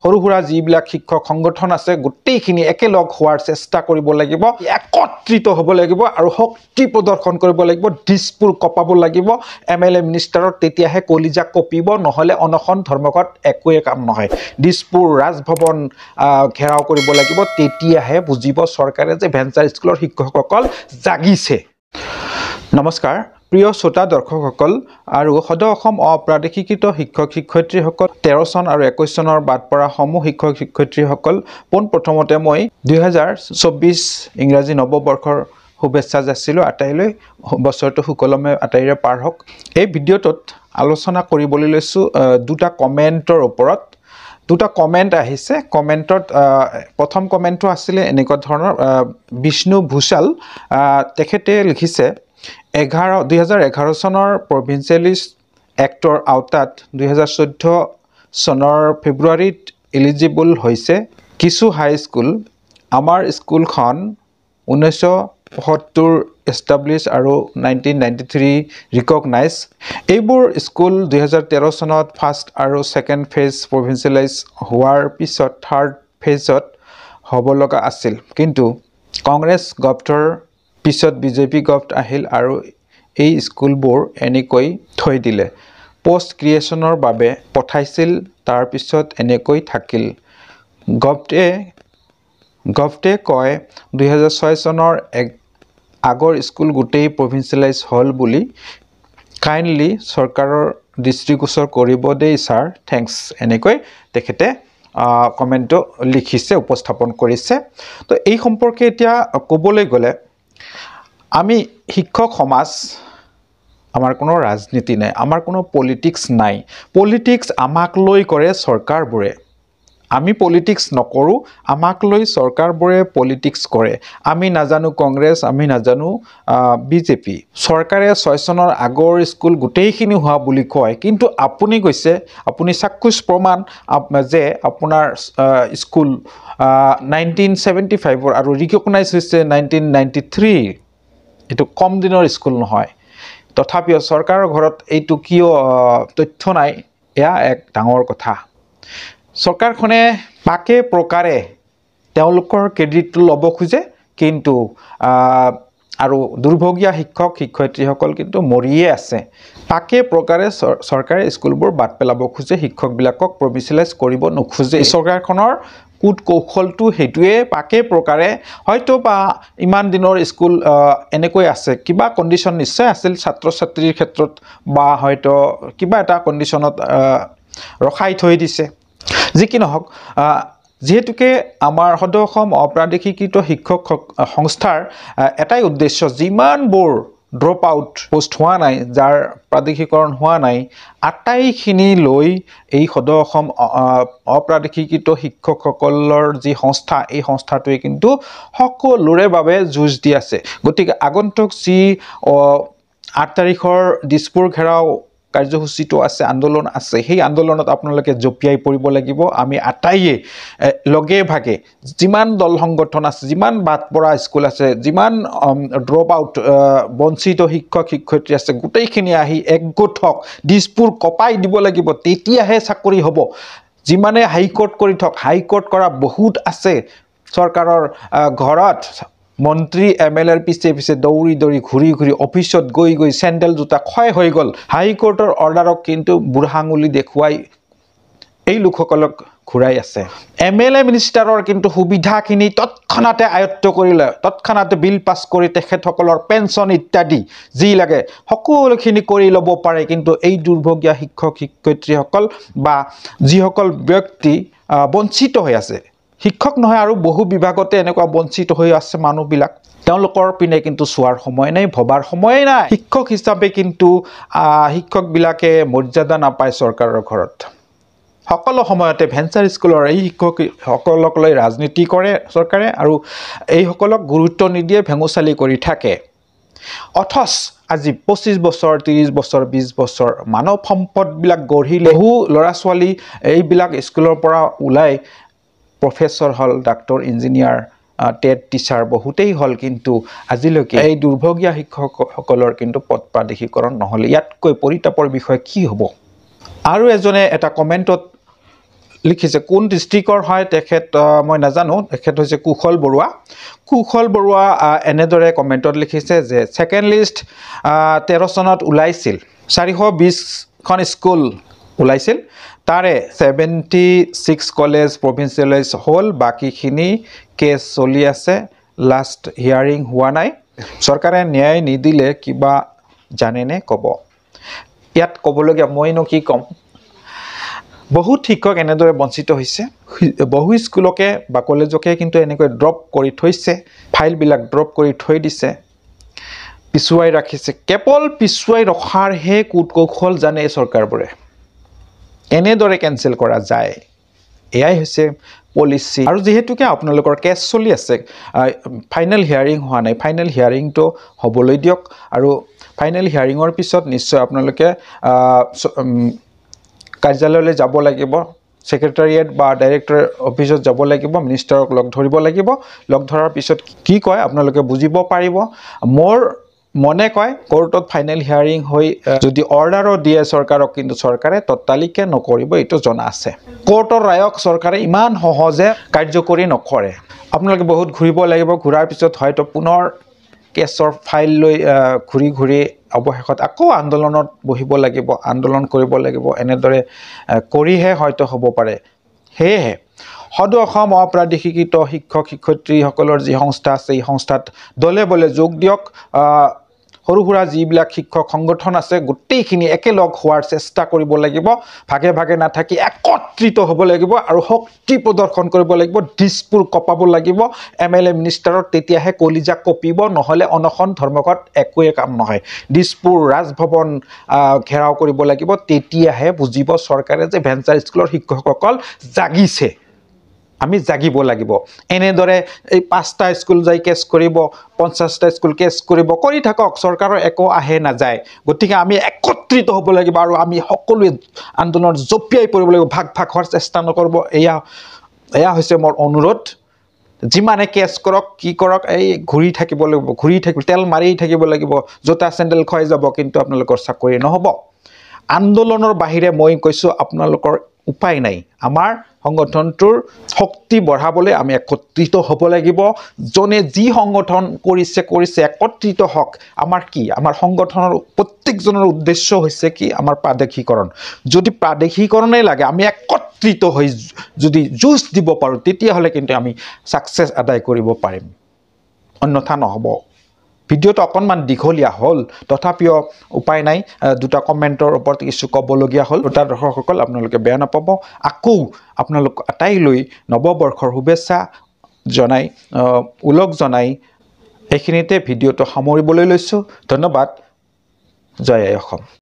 সৰু সুৰা যিবিলাক শিক্ষক সংগঠন আছে গোটেইখিনি একেলগ হোৱাৰ চেষ্টা কৰিব লাগিব একত্ৰিত হ'ব লাগিব আৰু শক্তি প্ৰদৰ্শন কৰিব লাগিব দিছপুৰ কপাব লাগিব MLA মিনিষ্টাৰৰ তেতিয়াহে কলিজা কপিব নহলে অনখন ধৰ্মঘট একোৱে কাম নহয় দিছপুৰ ৰাজভৱন ঘেৰাও কৰিব লাগিব তেতিয়াহে বুজিব চৰকাৰে যে ভেঞ্চাৰ স্কুলৰ শিক্ষকসকল জাগিছে নমস্কাৰ প্ৰিয় শ্ৰোতা দৰ্শকসকল আৰু সদৌ অসম অপ্ৰাদেশিকৃত শিক্ষক শিক্ষয়িত্ৰীসকল 13 চন আৰু 21 চনৰ বাদ পৰা সমূহ শিক্ষক শিক্ষয়িত্ৰীসকল পোনপ্ৰথমতে মই 2024 ইংৰাজী নৱবৰ্ষৰ শুভেচ্ছা যাচিলোঁ আটাইলৈ বছৰটো সুকলমে আটাইৰে পাৰ হওক এই ভিডিঅ'টোত আলোচনা কৰিবলৈ লৈছোঁ দুটা কমেণ্টৰ ওপৰত দুটা কমেণ্ট আহিছে কমেণ্টত প্ৰথম কমেণ্টটো আছিলে এনেকুৱা ধৰণৰ বিষ্ণু ভূষাল তেখেতে লিখিছে 2011 চনৰ প্ৰভিন্সিয়েলিষ্ট এক্টৰ আওতাত 2014 চনৰ ফেব্ৰুৱাৰীত এলিজিবল হৈছে কিছু হাই স্কুল আমাৰ স্কুলখন 1975 এষ্টাব্লিছ আৰু 1993 ৰিকগনাইজ এইবোৰ স্কুল 2013 চনত ফাৰ্ষ্ট আৰু ছেকেণ্ড ফেজ প্ৰভিন্সিয়েলাইজ হোৱাৰ পিছত থাৰ্ড ফেজত হ'ব লগা আছিল কিন্তু কংগ্ৰেছ গভৰ্ণৰ পিছত বিজেপি গভৰ্ণমেণ্ট আহিল আৰু এই স্কুলবোৰ এনেকৈ থৈ দিলে পোষ্ট ক্ৰিয়েচনৰ বাবে পঠাইছিল তাৰ পিছত এনেকৈ থাকিল গভৰ্ণমেণ্টে কয় 2006 চনৰ আগৰ স্কুল গোটেই প্ৰভিন্সিয়েলাইজ হ'ল বুলি কাইণ্ডলি চৰকাৰৰ দৃষ্টিগোচৰ কৰিব দেই ছাৰ থেংকছ এনেকৈ তেখেতে কমেণ্টটো লিখিছে উপস্থাপন কৰিছে তো এই সম্পৰ্কে এতিয়া ক'বলৈ গ'লে আমি শিক্ষক সমাজ আমাৰ কোনো ৰাজনীতি নাই আমাৰ কোনো পলিটিক্স নাই পলিটিক্স আমাক লৈ কৰে চৰকাৰবোৰে আমি পলিটিক্স নকৰোঁ আমাক লৈ চৰকাৰবোৰে পলিটিক্স কৰে আমি নাজানো কংগ্ৰেছ আমি নাজানো বিজেপি চৰকাৰে 6 চনৰ আগৰ স্কুল গোটেইখিনি হোৱা বুলি কয় কিন্তু আপুনি কৈছে আপুনি চাক্ষুষ প্ৰমাণ যে আপোনাৰ স্কুল 1975 আৰু ৰিকগনাইজ হৈছে 1993 এটো কম দিনৰ স্কুল নহয় তথাপিও চৰকাৰৰ ঘৰত এইটো কিয় তথ্য নাই এয়া এক ডাঙৰ কথা চৰকাৰখনে পাকে প্ৰকাৰে তেওঁলোকৰ ক্ৰেডিটটো ল'ব খোজে কিন্তু আৰু দুৰ্ভগীয়া শিক্ষক শিক্ষয়িত্ৰীসকল কিন্তু মৰিয়ে আছে পাকে প্ৰকাৰে চৰকাৰে স্কুলবোৰ বাদ পেলাব খোজে শিক্ষকবিলাকক প্ৰভিন্সিয়েলাইজ কৰিব নোখোজে চৰকাৰখনৰ কুট কৌশলটো হেতুৱে পাকে প্ৰকাৰে হয়তো বা ইমান দিনৰ স্কুল এনেকৈ আছে কিবা কন্ডিশন নিশ্চয় আছিল ছাত্ৰ ছাত্ৰীৰ ক্ষেত্ৰত বা হয়তো কিবা এটা কন্ডিশনত ৰখাই থৈ দিছে যি কি নহওক যেহেতুকে আমাৰ সদৌ অসম অপ্ৰাদেশিকৃত শিক্ষক সংস্থাৰ এটাই উদ্দেশ্য যিমানবোৰ ড্ৰপ আউট পোষ্ট হোৱা নাই যাৰ প্ৰাদেশিকৰণ হোৱা নাই আটাইখিনি লৈ এই সদৌ অসম অপ্ৰাদেশিকৃত শিক্ষকসকলৰ যি সংস্থা এই সংস্থাটোৱে কিন্তু সকলোৰে বাবে যুঁজ দি আছে গতিকে আগন্তুক যি 8 তাৰিখৰ দিছপুৰ ঘেৰাও কাৰ্যসূচীটো আছে আন্দোলন আছে সেই আন্দোলনত আপোনালোকে জপিয়াই পৰিব লাগিব আমি আটাইয়ে লগে ভাগে যিমান দল সংগঠন আছে যিমান বাদ পৰা স্কুল আছে যিমান ড্ৰপ আউট বঞ্চিত শিক্ষক শিক্ষয়িত্ৰী আছে গোটেইখিনি আহি একগোট হওক দিছপুৰ কপাই দিব লাগিব তেতিয়াহে চাকৰি হ'ব যিমানে হাইকোৰ্ট কৰি থক হাইকোৰ্ট কৰা বহুত আছে চৰকাৰৰ ঘৰত মন্ত্ৰী MLAৰ পিছে দৌৰি ঘূৰি অফিচত গৈ চেণ্ডেল জোতা ক্ষয় হৈ গ'ল হাইকোৰ্টৰ অৰ্ডাৰক কিন্তু বুঢ়াঙুলি দেখুৱাই এই লোকসকলক ঘূৰাই আছে MLA মিনিষ্টাৰৰ কিন্তু সুবিধাখিনি তৎক্ষণাতে আয়ত্ত কৰিলে তৎক্ষণাতে বিল পাছ কৰি তেখেতসকলৰ পেঞ্চন ইত্যাদি যি লাগে সকলোখিনি কৰি ল'ব পাৰে কিন্তু এই দুৰ্ভগীয়া শিক্ষক শিক্ষয়িত্ৰীসকল বা যিসকল ব্যক্তি বঞ্চিত হৈ আছে শিক্ষক নহয় আৰু বহু বিভাগতে এনেকুৱা বঞ্চিত হৈ আছে মানুহবিলাক তেওঁলোকৰ পিনে কিন্তু চোৱাৰ সময় নাই ভবাৰ সময় নাই শিক্ষক হিচাপে কিন্তু শিক্ষকবিলাকে মৰ্যাদা নাপায় চৰকাৰৰ ঘৰত সকলো সময়তে ভেঞ্চাৰ স্কুলৰ এই শিক্ষকসকলক লৈ ৰাজনীতি কৰে চৰকাৰে আৰু এই সকলক গুৰুত্ব নিদিয়ে ভেঙুচালি কৰি থাকে অথচ আজি 25 বছৰ 30 বছৰ 20 বছৰ মানৱ সম্পদবিলাক গঢ়িলে বহু ল'ৰা ছোৱালী এইবিলাক স্কুলৰ পৰা ওলাই প্ৰফেসৰ হল ডাক্তৰ ইঞ্জিনিয়াৰ টেট টিচাৰ বহুতেই হল কিন্তু আজিলৈকে এই দুৰ্ভগীয়া শিক্ষকসকলৰ কিন্তু পদ প্ৰাদেশিকৰণ নহলে ইয়াতকৈ পৰিতাপৰ বিষয় কি হ'ব আৰু এজনে এটা কমেন্টত লিখিছে কোন ডিস্ট্ৰিক্টৰ হয় তেখেত মই নাজানো তেখেত হৈছে কুশল বৰুৱা এনেদৰে কমেণ্টত লিখিছে যে সেকেন্ড লিষ্ট 13 চনত ওলাইছিল 420খন স্কুল ওলাইছিল তাৰে 76 কলেজ প্ৰভিন্সিয়েলাইজ হ'ল বাকিখিনি কেছ চলি আছে লাষ্ট হিয়াৰিং হোৱা নাই চৰকাৰে ন্যায় নিদিলে কিবা জানেনে ক'ব ইয়াত ক'বলগীয়া মইনো কি ক'ম বহুত শিক্ষক এনেদৰে বঞ্চিত হৈছে বহু স্কুলকে বা কলেজকে কিন্তু এনেকৈ ড্ৰপ কৰি থৈছে ফাইলবিলাক ড্ৰপ কৰি থৈ দিছে পিছুৱাই ৰাখিছে কেৱল পিছুৱাই ৰখাৰহে কৌশল জানে চৰকাৰবোৰে এনেদৰে কেনসেল কৰা যায় এয়াই হৈছে পলিসি আৰু যেহেতুকে আপোনালোকৰ কেছ চলি আছে ফাইনেল হিয়াৰিং হোৱা নাই ফাইনেল হিয়াৰিংটো হ'বলৈ দিয়ক আৰু ফাইনেল হিয়াৰিঙৰ পিছত নিশ্চয় আপোনালোকে কাৰ্যালয়লৈ যাব লাগিব সেক্ৰেটাৰিয়েট বা ডাইৰেক্টৰ অফিচত যাব লাগিব মিনিষ্টাৰক লগ ধৰিব লাগিব লগ ধৰাৰ পিছত কি কয় আপোনালোকে বুজিব পাৰিব মোৰ মনে কয় কোৰ্টত ফাইনেল হিয়াৰিং হৈ যদি অৰ্ডাৰো দিয়ে চৰকাৰক কিন্তু চৰকাৰে তৎকালিকে নকৰিব এটো জনা আছে কোৰ্টৰ ৰায়ক চৰকাৰে ইমান সহজে কাৰ্যকৰী নকৰে আপোনালোকে বহুত ঘূৰিব লাগিব ঘূৰাৰ পিছত হয়তো পুনৰ কেছৰ ফাইল লৈ ঘূৰি অৱশেষত আকৌ আন্দোলনত বহিব লাগিব আন্দোলন কৰিব লাগিব এনেদৰে কৰিহে হয়তো হ'ব পাৰে হেহে সদৌ অসম অপ্ৰাদেশিকৃত শিক্ষক শিক্ষয়িত্ৰীসকলৰ যি সংস্থা আছে এই সংস্থাত দলে বলে যোগ দিয়ক সৰু সুৰা যিবিলাক শিক্ষক সংগঠন আছে গোটেইখিনি একেলগ হোৱাৰ চেষ্টা কৰিব লাগিব ভাগে ভাগে নাথাকি একত্ৰিত হ'ব লাগিব আৰু শক্তি প্ৰদৰ্শন কৰিব লাগিব দিছপুৰ কপাব লাগিব এমএলএ মিনিষ্টাৰৰ তেতিয়াহে কলিজা কপিব নহলে অনখন ধৰ্মঘট একোৱে কাম নহয় দিছপুৰ ৰাজভৱন ঘেৰাও কৰিব লাগিব তেতিয়াহে বুজিব চৰকাৰে যে ভেঞ্চাৰ স্কুলৰ শিক্ষকসকল জাগিছে আমি জাগিব লাগিব এনেদৰে এই 5টা স্কুল যাই কেছ কৰিব 50টা স্কুল কেছ কৰিব কৰি থাকক চৰকাৰৰ একো আহে না যায় গতিকে আমি একত্ৰিত হ'ব লাগিব আৰু আমি সকলোৱে আন্দোলনত জপিয়াই পৰিব লাগিব ভাগ ভাগ হোৱাৰ চেষ্টা নকৰিব এয়া হৈছে মোৰ অনুৰোধ যিমানে কেছ কৰক কি কৰক এই ঘূৰি থাকিব লাগিব তেল মাৰি থাকিব লাগিব জোতা চেণ্ডেল খয় যাব কিন্তু আপোনালোকৰ চাকৰি নহব আন্দোলনৰ বাহিৰে মই কৈছো আপোনালোকৰ উপায় নাই আমাৰ সংগঠনটোৰ শক্তি বঢ়াবলৈ আমি একত্ৰিত হ'ব লাগিব জনে যি সংগঠন কৰিছে একত্ৰিত হওক আমাৰ কি আমাৰ সংগঠনৰ প্ৰত্যেকজনৰ উদ্দেশ্য হৈছে কি আমাৰ প্ৰাদেশিকৰণ যদি প্ৰাদেশিকৰণে লাগে আমি একত্ৰিত হৈ যদি যুঁজ দিব পাৰো তেতিয়া হলে কিন্তু আমি সাকসেস আদায় কৰিব পাৰিম অন্যথা নহব ভিডিওটো অকনমান দীঘলীয়া হল তথাপিও উপায় নাই দুটা কমেন্টৰ ওপৰত কিছু ক'বলগীয়া হল দুটা দৰ্শকসকল আপোনালোকে বেয়া নাপাব আকৌ আপোনালোক আটাইলৈ নৱবৰ্ষৰ শুভেচ্ছা জনাই উলগ জনাই এইখিনিতে ভিডিওটো সামৰিবলৈ লৈছো ধন্যবাদ জয় আই অসম